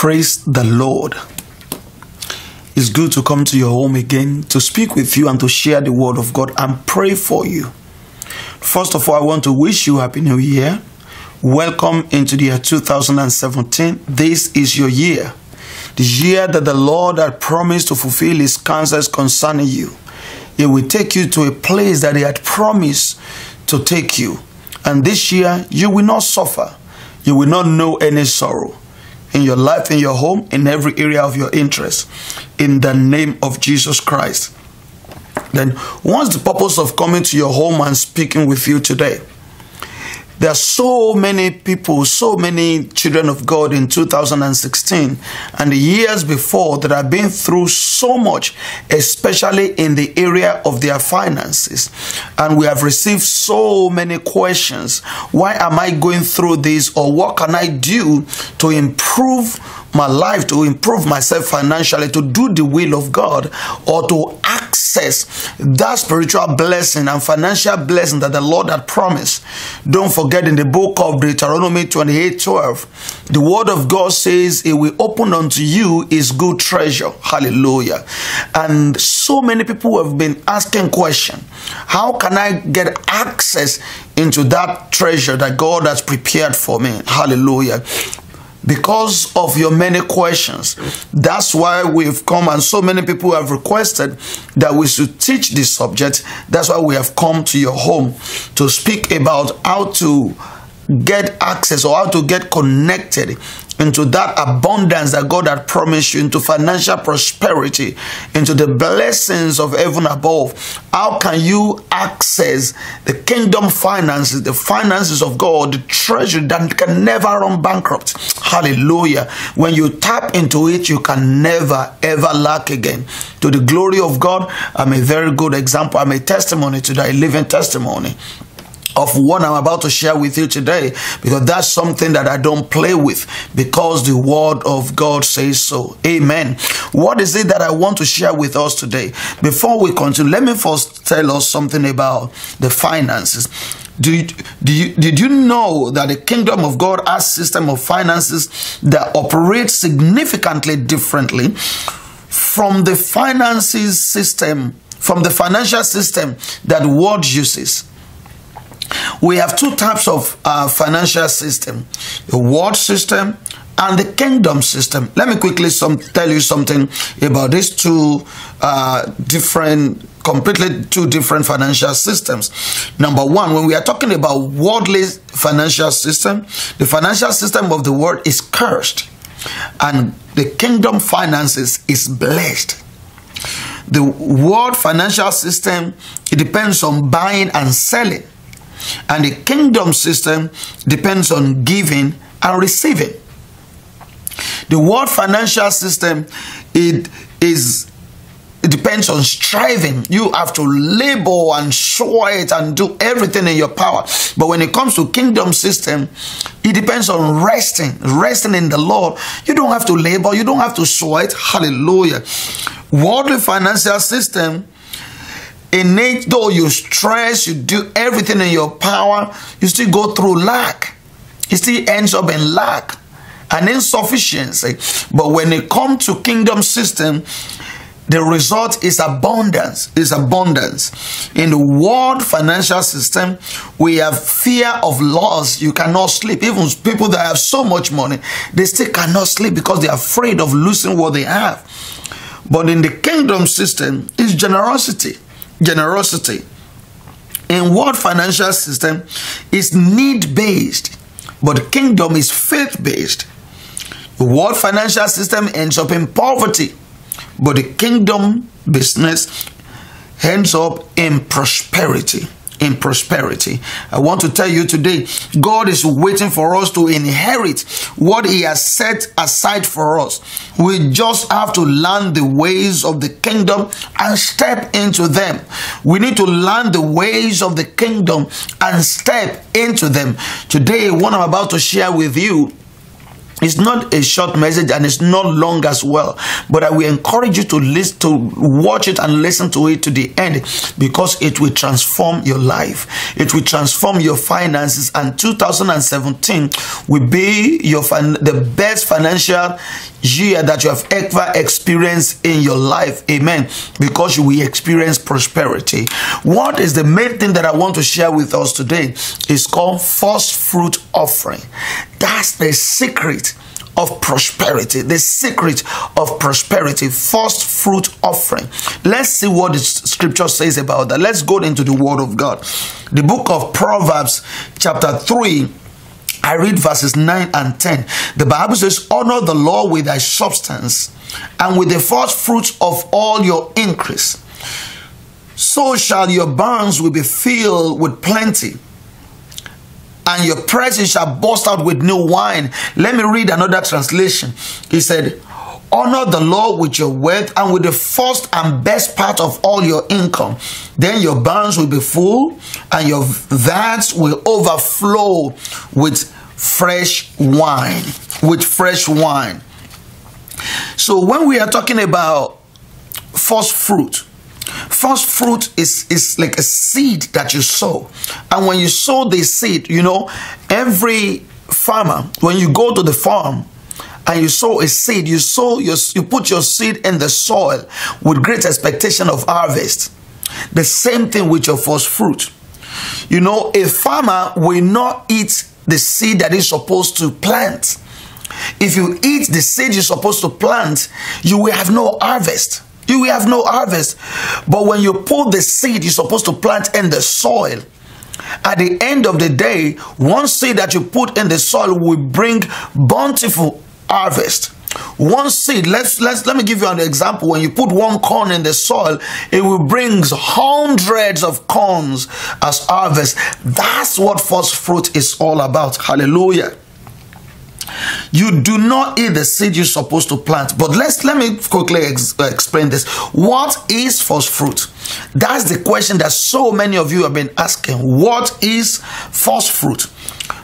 Praise the Lord. It's good to come to your home again to speak with you and to share the word of God and pray for you. First of all, I want to wish you Happy New Year. Welcome into the year 2017. This is your year. The year that the Lord had promised to fulfill his counsels concerning you. He will take you to a place that he had promised to take you. And this year, you will not suffer. You will not know any sorrow in your life, in your home, in every area of your interest. In the name of Jesus Christ. Then, what's the purpose of coming to your home and speaking with you today? There are so many people, so many children of God in 2016 and the years before that have been through so much, especially in the area of their finances. And we have received so many questions. Why am I going through this? Or what can I do to improve my life, to improve myself financially, to do the will of God, or to access that spiritual blessing and financial blessing that the Lord had promised? Don't forget, in the book of Deuteronomy 28:12, the word of God says it will open unto you his good treasure. Hallelujah. And so many people have been asking questions. How can I get access into that treasure that God has prepared for me? Hallelujah. Because of your many questions, that's why we've come, and so many people have requested that we should teach this subject. That's why we have come to your home to speak about how to get access or how to get connected into that abundance that God had promised you, into financial prosperity, into the blessings of heaven above. How can you access the kingdom finances, the finances of God, the treasure that can never run bankrupt? Hallelujah. When you tap into it, you can never ever lack again. To the glory of God, I'm a very good example. I'm a testimony today, a living testimony of what I'm about to share with you today, because that's something that I don't play with, because the word of God says so. Amen. What is it that I want to share with us today? Before we continue, let me first tell us something about the finances. Did you know that the kingdom of God has a system of finances that operates significantly differently from the finances system, from the financial system that the world uses? We have two types of financial system: the world system and the kingdom system. Let me quickly tell you something about these two completely two different financial systems. Number one, when we are talking about worldly financial system, the financial system of the world is cursed, and the kingdom finances is blessed. The world financial system, it depends on buying and selling. And the kingdom system depends on giving and receiving. The world financial system, it depends on striving. You have to labor and sweat and do everything in your power. But when it comes to kingdom system, it depends on resting in the Lord. You don't have to labor. You don't have to sweat. Hallelujah. Worldly financial system, in it, though you stress, you do everything in your power, you still go through lack. It still ends up in lack and insufficiency. But when it comes to kingdom system, the result is abundance. In the world financial system, we have fear of loss. You cannot sleep. Even people that have so much money, they still cannot sleep because they are afraid of losing what they have. But in the kingdom system, it's generosity. In world financial system is need-based, but the kingdom is faith-based. The world financial system ends up in poverty, but the kingdom business ends up in prosperity. I want to tell you today, God is waiting for us to inherit what he has set aside for us. We just have to learn the ways of the kingdom and step into them. We need to learn the ways of the kingdom and step into them. Today, what I'm about to share with you It's not a short message and it's not long as well, but I will encourage you to listen, to watch it and listen to it to the end, because it will transform your life. It will transform your finances, and 2017 will be the best financial year that you have ever experienced in your life. Amen. Because you will experience prosperity. What is the main thing that I want to share with us today is called first fruit offering. That's the secret of prosperity. The secret of prosperity, first fruit offering. Let's see what the scripture says about that. Let's go into the word of God. The book of Proverbs chapter 3, I read verses 9 and 10. The Bible says, honor the Lord with thy substance and with the first fruits of all your increase. So shall your barns will be filled with plenty, and your presses shall burst out with new wine. Let me read another translation. He said, honor the Lord with your wealth and with the first and best part of all your income. Then your barns will be full and your vats will overflow with fresh wine. With fresh wine. So when we are talking about first fruit is like a seed that you sow. And when you sow the seed, you know, every farmer, when you go to the farm and you sow a seed, you put your seed in the soil with great expectation of harvest. The same thing with your first fruit. You know, a farmer will not eat the seed that is supposed to plant. If you eat the seed you're supposed to plant, you will have no harvest. You will have no harvest. But when you put the seed you're supposed to plant in the soil, at the end of the day, one seed that you put in the soil will bring bountiful harvest. One seed, let me give you an example. When you put one corn in the soil, it will bring hundreds of corns as harvest. That's what first fruit is all about. Hallelujah. You do not eat the seed you're supposed to plant. But let me quickly explain this. What is first fruit? That's the question that so many of you have been asking. What is first fruit?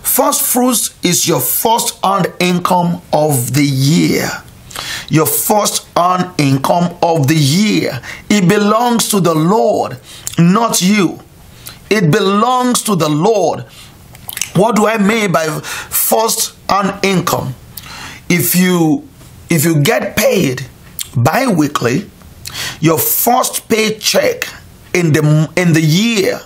First fruit is your first earned income of the year. Your first earned income of the year. It belongs to the Lord, not you. It belongs to the Lord. What do I mean by first earned income? If you get paid bi-weekly, your first paycheck in the year,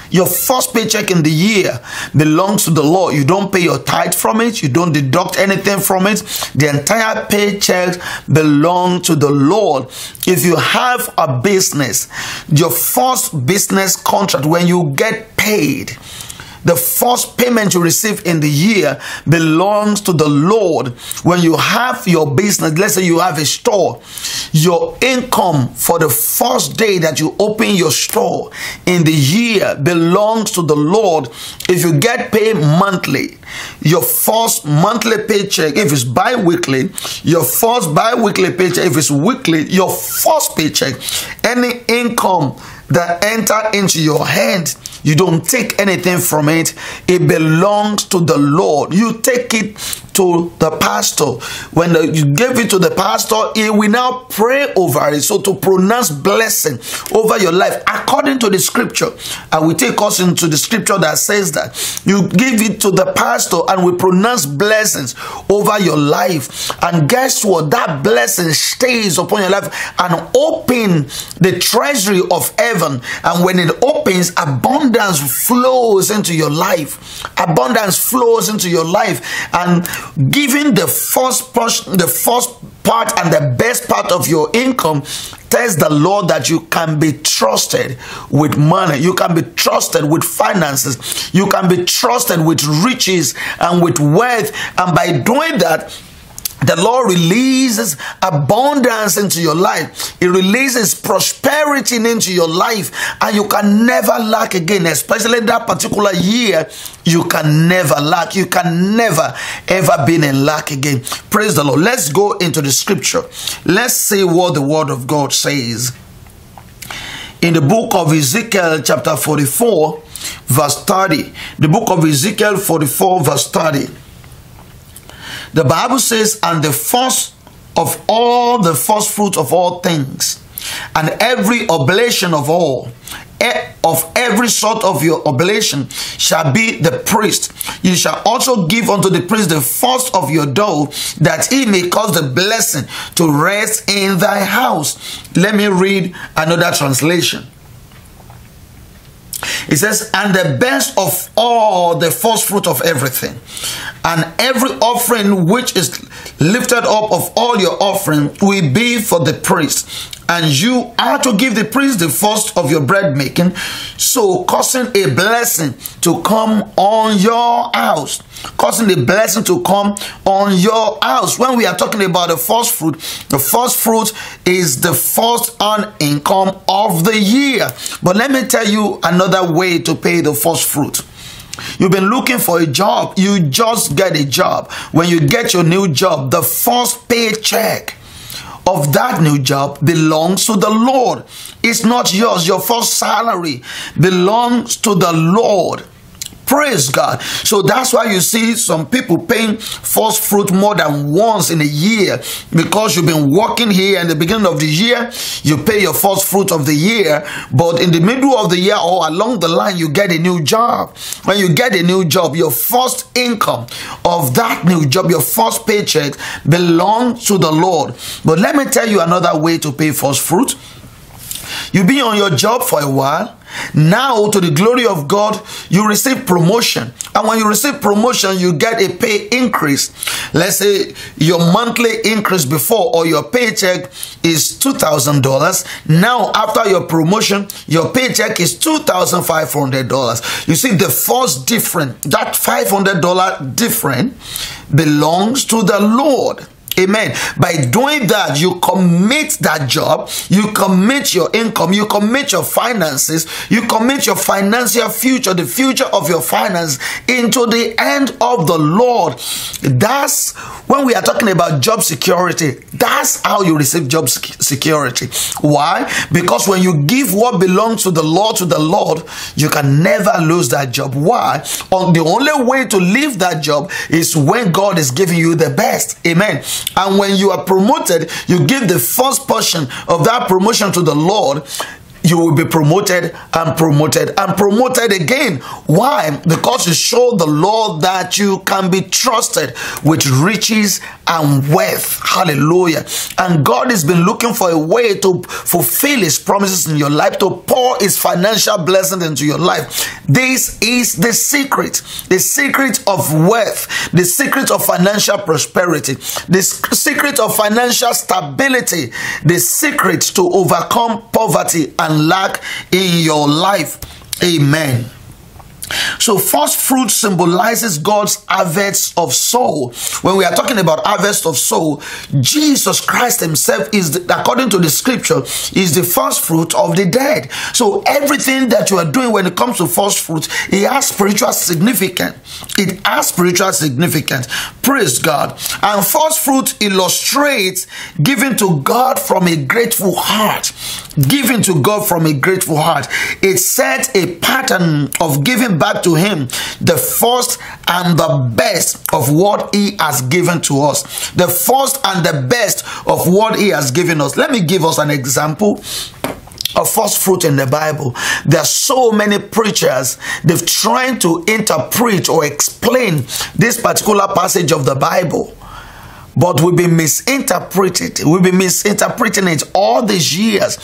your first paycheck in the year belongs to the Lord. You don't pay your tithe from it. You don't deduct anything from it. The entire paycheck belongs to the Lord. If you have a business, your first business contract, when you get paid, the first payment you receive in the year belongs to the Lord. When you have your business, let's say you have a store, your income for the first day that you open your store in the year belongs to the Lord. If you get paid monthly, your first monthly paycheck, if it's bi-weekly, your first bi-weekly paycheck, if it's weekly, your first paycheck, any income that enter into your hand, you don't take anything from it. It belongs to the Lord. You take it to the pastor. When you give it to the pastor, he will now pray over it. So to pronounce blessing over your life according to the scripture. And we take us into the scripture that says that you give it to the pastor and we pronounce blessings over your life. And guess what? That blessing stays upon your life and open the treasury of heaven. And when it opens, abundance flows into your life. Abundance flows into your life. And giving the first part and the best part of your income tells the Lord that you can be trusted with money. You can be trusted with finances. You can be trusted with riches and with wealth. And by doing that, the Lord releases abundance into your life. It releases prosperity into your life. And you can never lack again. Especially that particular year, you can never lack. You can never ever be in lack again. Praise the Lord. Let's go into the scripture. Let's see what the word of God says. In the book of Ezekiel chapter 44 verse 30. The book of Ezekiel 44 verse 30. The Bible says, and the first of all, the first fruit of all things, and every oblation of every sort of your oblation shall be the priest. You shall also give unto the priest the first of your dough, that he may cause the blessing to rest in thy house. Let me read another translation. It says, and the best of all, the first fruit of everything, and every offering which is lifted up of all your offering will be for the priest. And you are to give the priest the first of your bread making, so causing a blessing to come on your house. Causing a blessing to come on your house. When we are talking about the first fruit is the first earned income of the year. But let me tell you another way to pay the first fruit. You've been looking for a job. You just get a job. When you get your new job, the first paycheck of that new job belongs to the Lord. It's not yours. Your first salary belongs to the Lord. Praise God. So that's why you see some people paying first fruit more than once in a year, because you've been working here in the beginning of the year, you pay your first fruit of the year, but in the middle of the year or along the line, you get a new job. When you get a new job, your first income of that new job, your first paycheck belongs to the Lord. But let me tell you another way to pay first fruit. You've been on your job for a while. Now, to the glory of God, you receive promotion. And when you receive promotion, you get a pay increase. Let's say your monthly increase before, or your paycheck is $2,000. Now, after your promotion, your paycheck is $2,500. You see, the first difference, that $500 difference belongs to the Lord. Amen. By doing that, you commit that job, you commit your income, you commit your finances, you commit your financial future, the future of your finance, into the hand of the Lord. That's when we are talking about job security. That's how you receive job security. Why? Because when you give what belongs to the Lord, you can never lose that job. Why? The only way to leave that job is when God is giving you the best. Amen. And when you are promoted, you give the first portion of that promotion to the Lord. You will be promoted and promoted and promoted again. Why? Because you show the Lord that you can be trusted with riches and wealth. Hallelujah. And God has been looking for a way to fulfill his promises in your life, to pour his financial blessing into your life. This is the secret of wealth, the secret of financial prosperity, the secret of financial stability, the secret to overcome poverty and lack in your life. Amen. So first fruit symbolizes God's harvest of soul. When we are talking about harvest of soul, Jesus Christ himself is, according to the scripture, is the first fruit of the dead. So everything that you are doing when it comes to first fruit, it has spiritual significance. It has spiritual significance. Praise God. And first fruit illustrates giving to God from a grateful heart. Giving to God from a grateful heart. It sets a pattern of giving back to him the first and the best of what he has given to us. The first and the best of what he has given us. Let me give us an example of first fruit in the Bible. There are so many preachers, they've tried to interpret or explain this particular passage of the Bible, but we've been misinterpreted. We've been misinterpreting it all these years.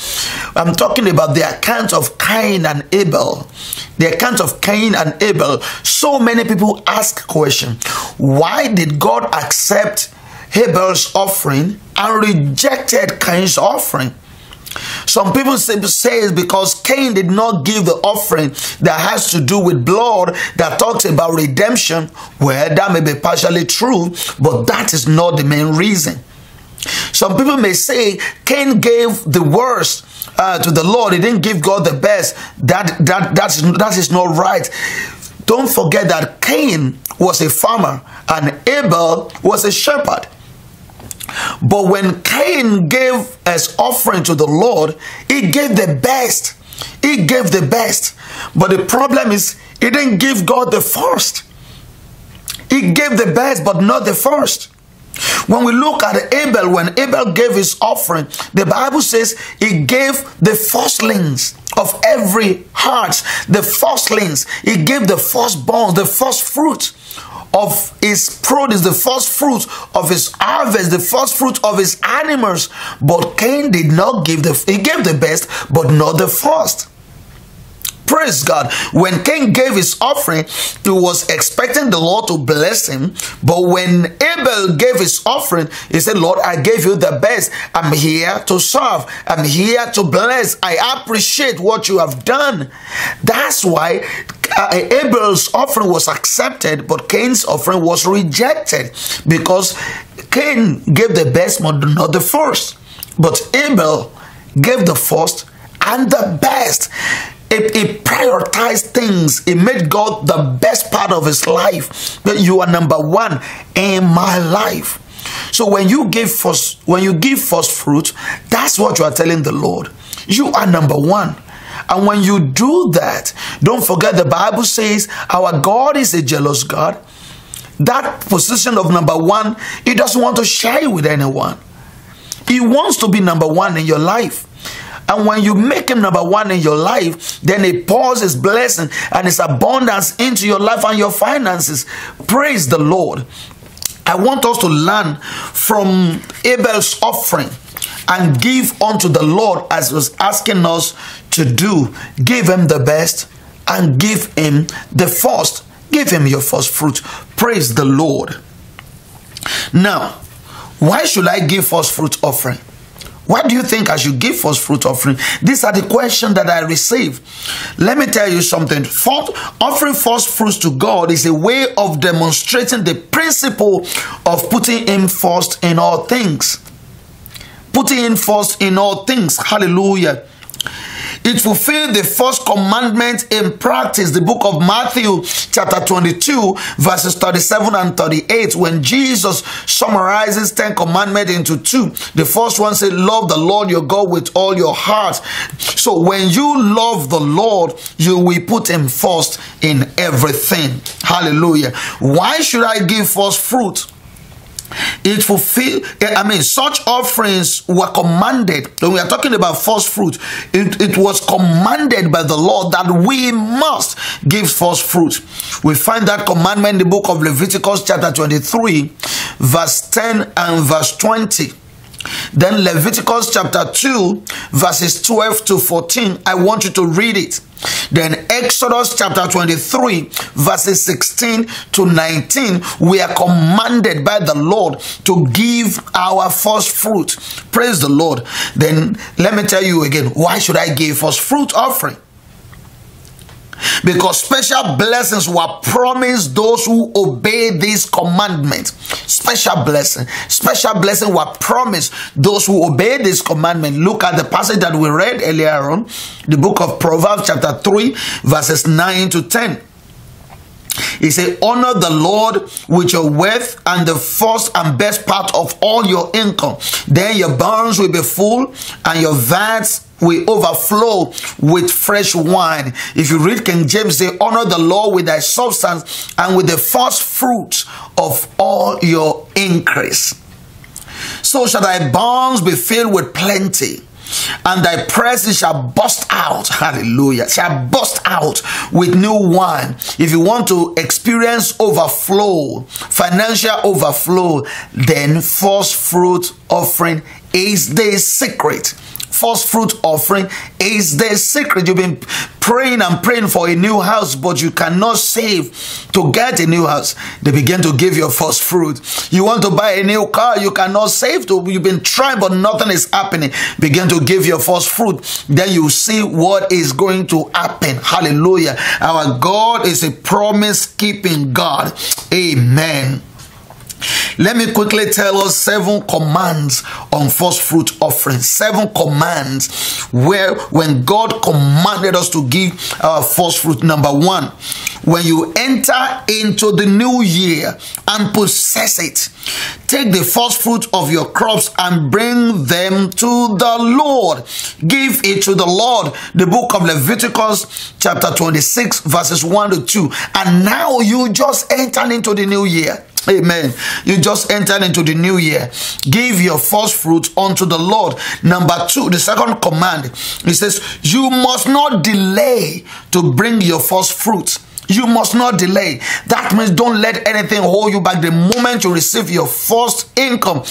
I'm talking about the account of Cain and Abel. The account of Cain and Abel. So many people ask question, why did God accept Abel's offering and rejected Cain's offering? Some people say it's because Cain did not give the offering that has to do with blood, that talks about redemption. Well, that may be partially true, but that is not the main reason. Some people may say Cain gave the worst to the Lord. He didn't give God the best. That is not right. Don't forget that Cain was a farmer and Abel was a shepherd. But when Cain gave as offering to the Lord, he gave the best. He gave the best. But the problem is, he didn't give God the first. He gave the best, but not the first. When we look at Abel, when Abel gave his offering, the Bible says he gave the firstlings of every heart, the firstlings. He gave the firstborn, the first fruit of his produce, the first fruit of his harvest, the first fruit of his animals. But Cain did not give he gave the best, but not the first. Praise God. When Cain gave his offering, he was expecting the Lord to bless him. But when Abel gave his offering, he said, Lord, I gave you the best. I'm here to serve. I'm here to bless. I appreciate what you have done. That's why Abel's offering was accepted, but Cain's offering was rejected, because Cain gave the best, but not the first. But Abel gave the first and the best. He prioritized things. He made God the best part of his life. That you are number one in my life. So when you give first fruit, that's what you are telling the Lord. You are number one. And when you do that, don't forget the Bible says our God is a jealous God. That position of number one, he doesn't want to share it with anyone. He wants to be number one in your life. And when you make him number one in your life, then he pours his blessing and his abundance into your life and your finances. Praise the Lord. I want us to learn from Abel's offering and give unto the Lord as he was asking us to do. Give him the best and give him the first. Give him your first fruit. Praise the Lord. Now, why should I give first fruit offering? Why do you think I should give first fruit offering? These are the questions that I receive. Let me tell you something. Offering first fruits to God is a way of demonstrating the principle of putting him first in all things. Putting him first in all things. Hallelujah. It fulfilled the first commandment in practice. The book of Matthew chapter 22 verses 37 and 38, when Jesus summarizes 10 commandments into two. The first one said, love the Lord your God with all your heart. So when you love the Lord, you will put him first in everything. Hallelujah. Why should I give first fruit? It fulfilled, such offerings were commanded. When we are talking about first fruit, it was commanded by the Lord that we must give first fruit. We find that commandment in the book of Leviticus chapter 23, verse 10 and verse 20. Then Leviticus chapter 2, verses 12 to 14. I want you to read it. Then Exodus chapter 23, verses 16 to 19. We are commanded by the Lord to give our first fruit. Praise the Lord. Then let me tell you again, why should I give first fruit offering? Because special blessings were promised those who obey these commandments. Special blessing were promised those who obey this commandment. Look at the passage that we read earlier on, the book of Proverbs chapter 3, verses 9 to 10. He said, honor the Lord with your wealth and the first and best part of all your income. Then your barns will be full and your vats will overflow with fresh wine. If you read King James, say, honor the Lord with thy substance and with the first fruits of all your increase. So shall thy barns be filled with plenty, and thy presses shall burst out. Hallelujah. Shall burst out with new wine. If you want to experience overflow, financial overflow, then first fruit offering is the secret. First fruit offering is the secret. You've been praying and praying for a new house, but you cannot save to get a new house. They begin to give your first fruit. You want to buy a new car, you cannot save to. You've been trying, but nothing is happening. Begin to give your first fruit. Then you see what is going to happen. Hallelujah. Our God is a promise-keeping God. Amen. Let me quickly tell us 7 commands on first fruit offering. 7 commands where when God commanded us to give our first fruit. Number 1, when you enter into the new year and possess it, take the first fruit of your crops and bring them to the Lord. Give it to the Lord. The book of Leviticus chapter 26 verses 1 to 2. And now you just entered into the new year. Amen. You just entered into the new year. Give your first fruit unto the Lord. Number 2, the second command, it says, you must not delay to bring your first fruit. You must not delay. That means don't let anything hold you back. The moment you receive your first income,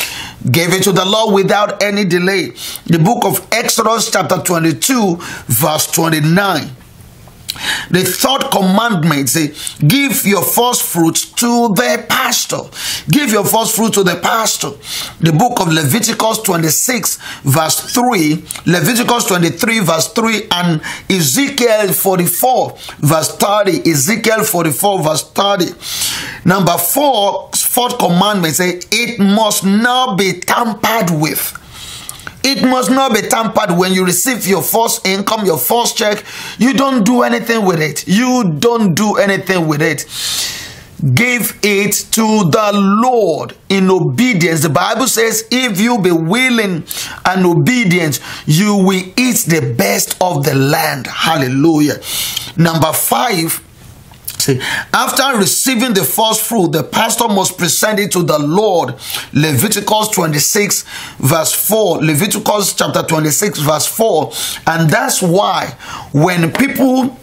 give it to the Lord without any delay. The book of Exodus chapter 22 verse 29. The third commandment says, give your first fruits to the pastor. Give your first fruit to the pastor. The book of Leviticus 26 verse 3, Leviticus 23 verse 3, and Ezekiel 44 verse 30. Ezekiel 44 verse 30. Number 4, fourth commandment says, it must not be tampered with. It must not be tampered. When you receive your first income, your first check, you don't do anything with it. You don't do anything with it. Give it to the Lord in obedience. The Bible says, if you be willing and obedient, you will eat the best of the land. Hallelujah. Number 5. After receiving the first fruit, the pastor must present it to the Lord. Leviticus 26 verse 4. Leviticus chapter 26 verse 4. And that's why when people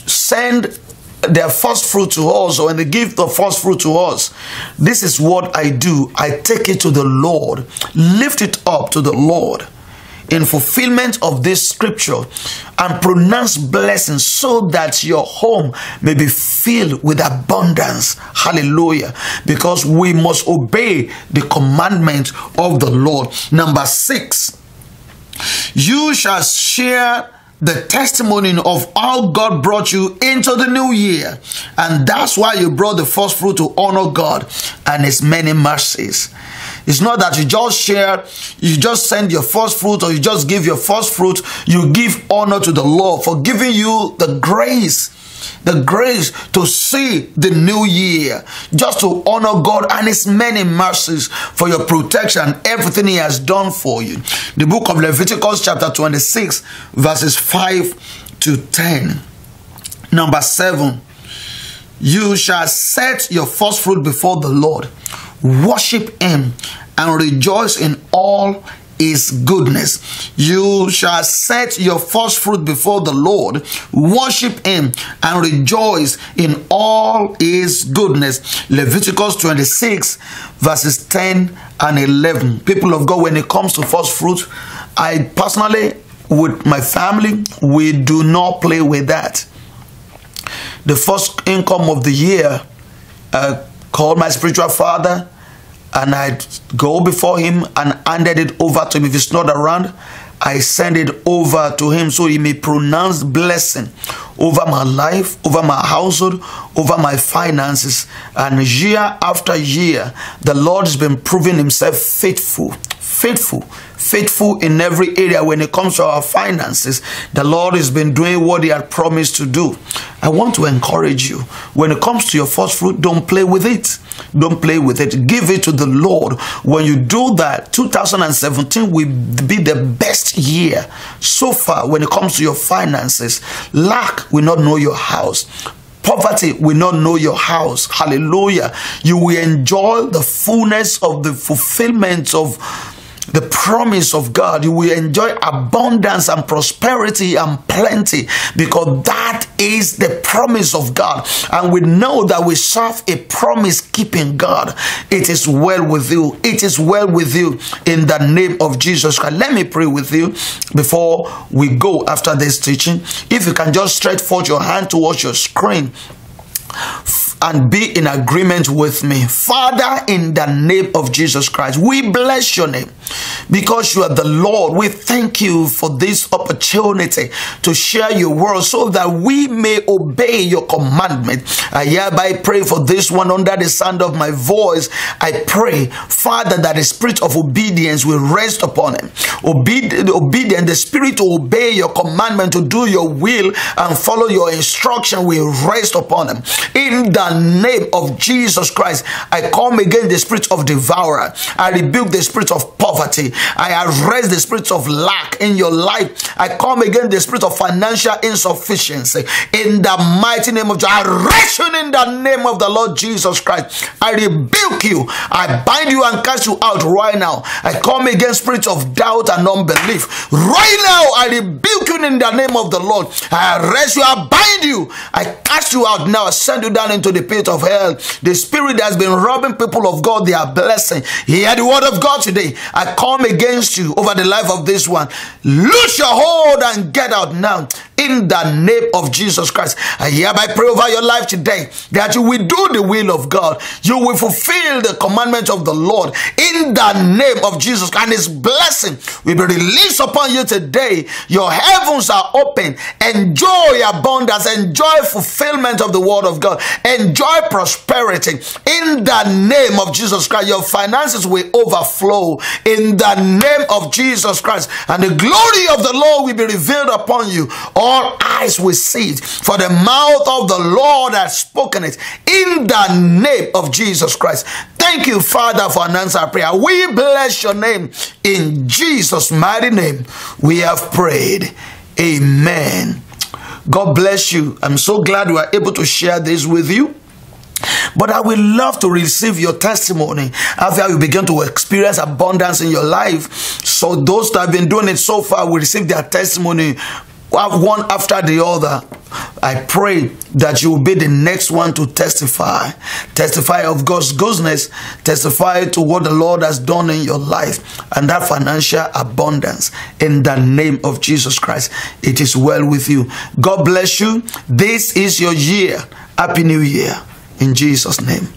send their first fruit to us, or when they give the first fruit to us, this is what I do. I take it to the Lord, lift it up to the Lord in fulfillment of this scripture, and pronounce blessings so that your home may be filled with abundance. Hallelujah. Because we must obey the commandment of the Lord. Number 6, you shall share the testimony of how God brought you into the new year. And that's why you brought the first fruit, to honor God and his many mercies. It's not that you just share, you just send your first fruit, or you just give your first fruit. You give honor to the Lord for giving you the grace to see the new year, just to honor God and his many mercies for your protection, everything he has done for you. The book of Leviticus chapter 26 verses 5 to 10. Number 7, you shall set your first fruit before the Lord, worship him and rejoice in all his goodness. You shall set your first fruit before the Lord, worship him and rejoice in all his goodness. Leviticus 26 verses 10 and 11. People of God, when it comes to first fruit, I personally, with my family, we do not play with that. The first income of the year, I called my spiritual father, and I'd go before him and handed it over to him. If he's not around, I send it over to him so he may pronounce blessing over my life, over my household, over my finances. And year after year, the Lord has been proving himself faithful in every area. When it comes to our finances, the Lord has been doing what he had promised to do. I want to encourage you, when it comes to your first fruit, don't play with it. Don't play with it. Give it to the Lord. When you do that, 2017 will be the best year so far when it comes to your finances. Lack will not know your house. Poverty will not know your house. Hallelujah. You will enjoy the fullness of the fulfillment of the promise of God. You will enjoy abundance and prosperity and plenty, because that is the promise of God. And we know that we serve a promise-keeping God. It is well with you. It is well with you in the name of Jesus Christ. Let me pray with you before we go after this teaching. If you can just stretch forth your hand towards your screen and be in agreement with me. Father, in the name of Jesus Christ, we bless your name because you are the Lord. We thank you for this opportunity to share your word so that we may obey your commandment. I hereby pray for this one under the sound of my voice. I pray, Father, that the spirit of obedience will rest upon him. Obedient, the spirit to obey your commandment, to do your will and follow your instruction will rest upon him. In the name of Jesus Christ, I come against the spirit of devourer. I rebuke the spirit of poverty. I arrest the spirit of lack in your life. I come against the spirit of financial insufficiency in the mighty name of Jesus. I arrest you in the name of the Lord Jesus Christ. I rebuke you. I bind you and cast you out right now. I come against spirits of doubt and unbelief. Right now, I rebuke you in the name of the Lord. I arrest you. I bind you. I cast you out now. I send you down into the pit of hell. The spirit that has been robbing people of God their blessing. Hear the word of God today. I come against you over the life of this one. Loose your hold and get out now. In the name of Jesus Christ, I hereby pray over your life today that you will do the will of God. You will fulfill the commandments of the Lord in the name of Jesus. And His blessing will be released upon you today. Your heavens are open. Enjoy abundance. Enjoy fulfillment of the word of God. Enjoy prosperity in the name of Jesus Christ. Your finances will overflow in the name of Jesus Christ. And the glory of the Lord will be revealed upon you. All eyes will see it, for the mouth of the Lord has spoken it in the name of Jesus Christ. Thank you, Father, for an answer prayer. We bless your name. In Jesus' mighty name, we have prayed. Amen. God bless you. I'm so glad we are able to share this with you. But I would love to receive your testimony after you begin to experience abundance in your life. So those that have been doing it so far will receive their testimony one after the other. I pray that you will be the next one to testify. Testify of God's goodness. Testify to what the Lord has done in your life and that financial abundance in the name of Jesus Christ. It is well with you. God bless you. This is your year. Happy New Year. In Jesus' name.